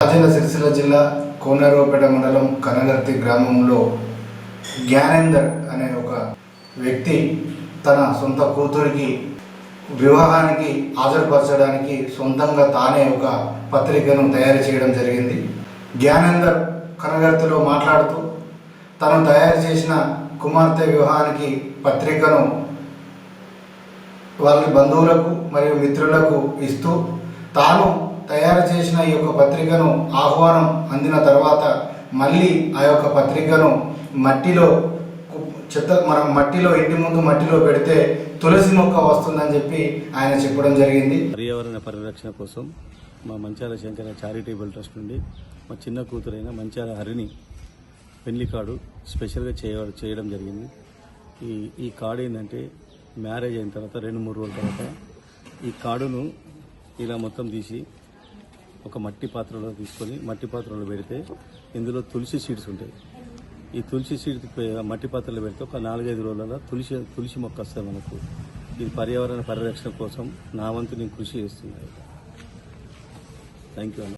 రాజన్న సిరిసిల్ల జిల్లా కోనరావుపేట మండలం కనగర్తి గ్రామంలో జ్ఞానేందర్ అనే ఒక వ్యక్తి తన సొంత కూతురికి వివాహానికి హాజరుపరచడానికి సొంతంగా తానే ఒక పత్రికను తయారు చేయడం జరిగింది. జ్ఞానేందర్ కనగర్తిలో మాట్లాడుతూ తను తయారు చేసిన కుమార్తె వివాహానికి పత్రికను వాళ్ళ బంధువులకు మరియు మిత్రులకు ఇస్తూ తాను తయారు చేసిన ఈ యొక్క పత్రికను ఆహ్వానం అందిన తర్వాత మళ్ళీ ఆ యొక్క పత్రికను మట్టిలో మనం మట్టిలో ఇంటి ముందు మట్టిలో పెడితే తులసి మొక్క వస్తుందని చెప్పి ఆయన చెప్పడం జరిగింది. పర్యావరణ పరిరక్షణ కోసం మా మంచాల శంకర చారిటబుల్ ట్రస్ట్ నుండి మా చిన్న కూతురైన మంచాల హరిని పెళ్లి కార్డు స్పెషల్గా చేయడం జరిగింది. ఈ కార్డు ఏంటంటే మ్యారేజ్ అయిన తర్వాత 2-3 రోజుల తర్వాత ఈ కార్డును ఇలా మొత్తం తీసి ఒక మట్టి పాత్రలో తీసుకొని మట్టి పాత్రలో పెడితే ఇందులో తులసి సీడ్స్ ఉంటాయి. ఈ తులసి సీడ్స్ మట్టి పాత్రలో పెడితే ఒక 4-5 రోజులలో తులసి మొక్క వస్తుంది మనకు. ఇది పర్యావరణ పరిరక్షణ కోసం నా వంతు నేను కృషి చేస్తున్నాను. థ్యాంక్ యూ అన్న.